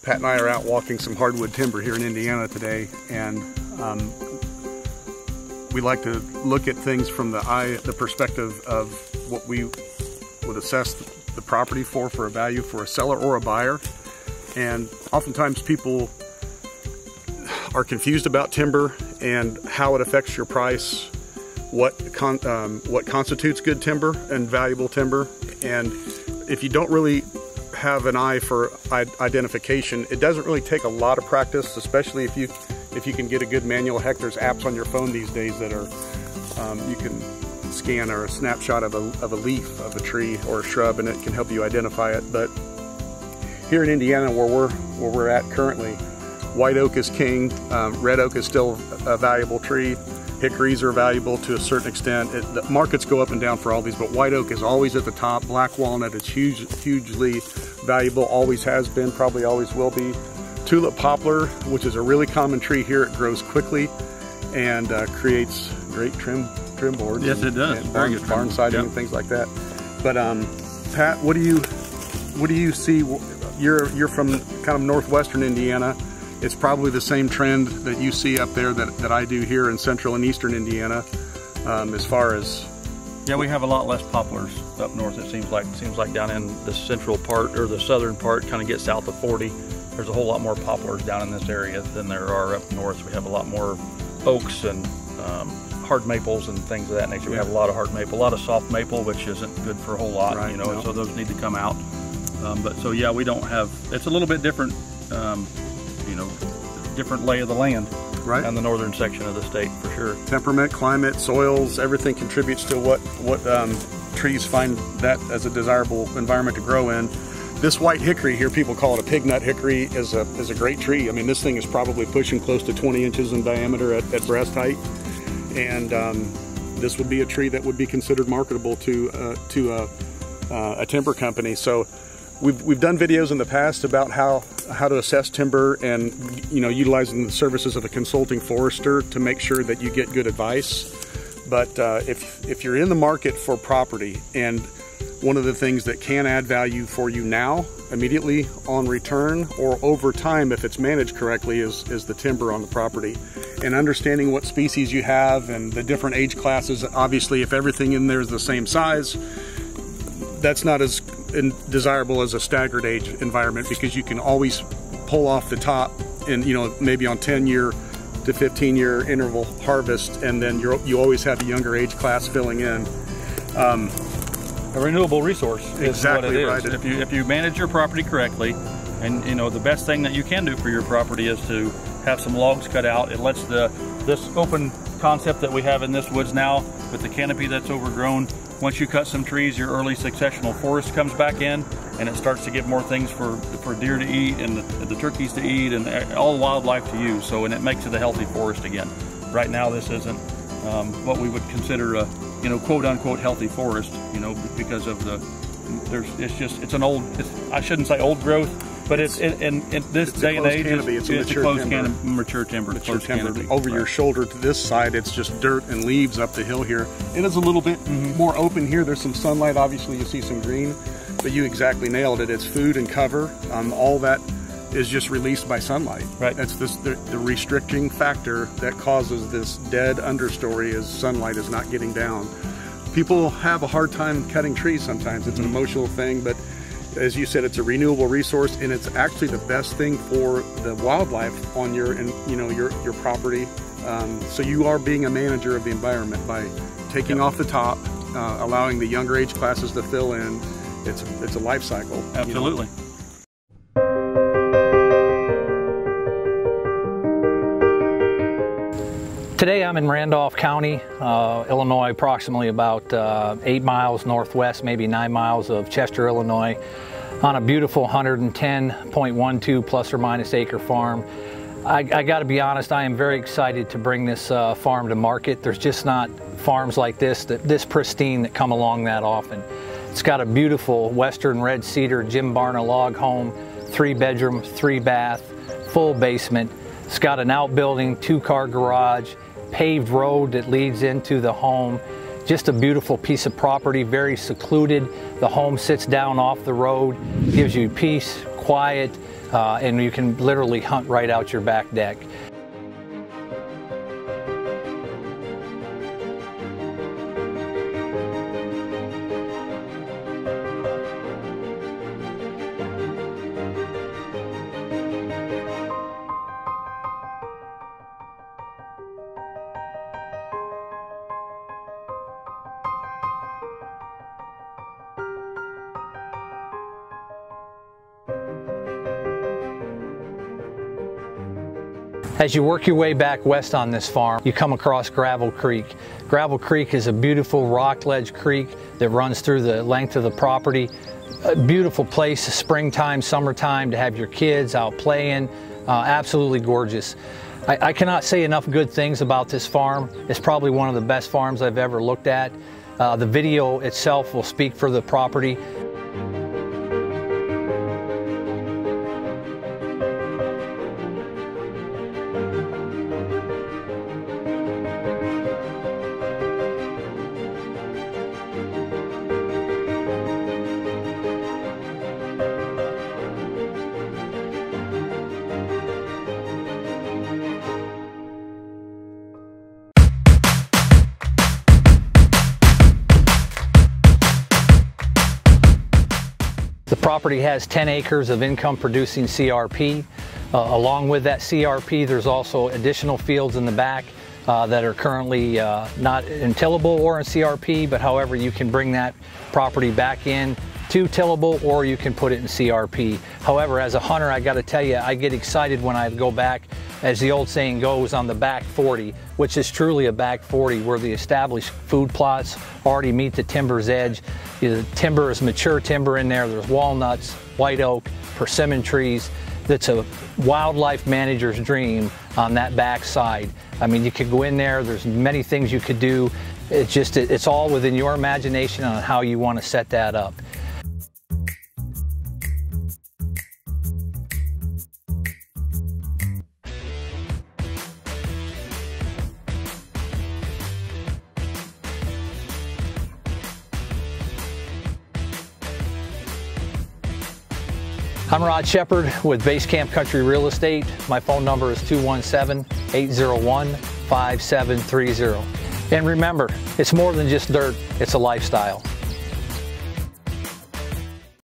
Pat and I are out walking some hardwood timber here in Indiana today, and we like to look at things from the perspective of what we would assess the property for a value for a seller or a buyer. And oftentimes people are confused about timber and how it affects your price, what constitutes good timber and valuable timber. And if you don't really have an eye for identification, it doesn't really take a lot of practice, especially if you can get a good manual. Heck, there's apps on your phone these days that are you can scan or a snapshot of a leaf of a tree or a shrub, and it can help you identify it. But here in Indiana, where we're at currently, white oak is king. Red oak is still a valuable tree. Hickories are valuable to a certain extent. The markets go up and down for all these, but white oak is always at the top. Black walnut is hugely valuable, always has been, probably always will be. Tulip poplar, which is a really common tree here, it grows quickly and creates great trim boards. Yes, it does. Very good barn siding and things like that. But Pat, what do you see? You're from kind of northwestern Indiana. It's probably the same trend that you see up there that I do here in central and eastern Indiana, as far as... Yeah, we have a lot less poplars up north, it seems like. It seems like down in the central part, or the southern part, kind of get south of 40. There's a whole lot more poplars down in this area than there are up north. We have a lot more oaks and hard maples and things of that nature. We have a lot of hard maple, a lot of soft maple, which isn't good for a whole lot, right, you know, so those need to come out. But so yeah, we don't have, it's a little bit different, you know, different lay of the land, right, on the northern section of the state, for sure. Temperament, climate, soils, everything contributes to what trees find that as a desirable environment to grow in. This white hickory here, people call it a pig nut hickory, is a great tree. I mean, this thing is probably pushing close to 20 inches in diameter at breast height, and this would be a tree that would be considered marketable to a timber company. So we've done videos in the past about how to assess timber, and you know, utilizing the services of a consulting forester to make sure that you get good advice. But if you're in the market for property, and one of the things that can add value for you now, immediately on return, or over time if it's managed correctly, is the timber on the property. And understanding what species you have and the different age classes. Obviously, if everything in there is the same size, that's not as desirable as a staggered age environment, because you can always pull off the top and, you know, maybe on 10-year to 15-year interval harvest, and then you always have a younger age class filling in. A renewable resource is exactly what it is. Right. If you manage your property correctly, and you know, the best thing that you can do for your property is to have some logs cut out. It lets this open concept that we have in this woods now, with the canopy that's overgrown, once you cut some trees, your early successional forest comes back in, and it starts to give more things for deer to eat, and the turkeys to eat, and all wildlife to use. So, and it makes it a healthy forest again. Right now, this isn't what we would consider a, you know, quote unquote healthy forest, you know, because of it's an old, I shouldn't say old growth, but in this day and age, it's a closed mature timber. Over your shoulder to this side, it's just dirt and leaves up the hill here. It is a little bit more open here. There's some sunlight, obviously you see some green, but you exactly nailed it. It's food and cover. All that is just released by sunlight. Right. That's the restricting factor that causes this dead understory, as sunlight is not getting down. People have a hard time cutting trees sometimes. It's an emotional thing, but as you said, it's a renewable resource, and it's actually the best thing for the wildlife on your property. So you are being a manager of the environment by taking off the top, allowing the younger age classes to fill in. It's a life cycle. Absolutely. You know? Today I'm in Randolph County, Illinois, approximately about 8 miles northwest, maybe 9 miles of Chester, Illinois, on a beautiful 110.12 plus or minus acre farm. I got to be honest, I am very excited to bring this farm to market. There's just not farms like this pristine that come along that often. It's got a beautiful western red cedar Jim Barna log home, 3-bedroom, 3-bath, full basement. It's got an outbuilding, 2-car garage, paved road that leads into the home. Just a beautiful piece of property, very secluded. The home sits down off the road, gives you peace, quiet, and you can literally hunt right out your back deck. As you work your way back west on this farm, you come across Gravel Creek. Gravel Creek is a beautiful rock ledge creek that runs through the length of the property. A beautiful place, springtime, summertime, to have your kids out playing. Absolutely gorgeous. I cannot say enough good things about this farm. It's probably one of the best farms I've ever looked at. The video itself will speak for the property. The property has 10 acres of income producing CRP. Along with that CRP, there's also additional fields in the back that are currently not in tillable or in CRP, but however, you can bring that property back in to tillable, or you can put it in CRP. However, as a hunter, I got to tell you, I get excited when I go back, as the old saying goes, on the back 40, which is truly a back 40, where the established food plots already meet the timber's edge. The timber is mature timber in there. There's walnuts, white oak, persimmon trees. That's a wildlife manager's dream on that back side. I mean, you could go in there, there's many things you could do. It's all within your imagination on how you want to set that up. I'm Rod Shepard with Base Camp Country Real Estate. My phone number is 217-801-5730. And remember, it's more than just dirt, it's a lifestyle.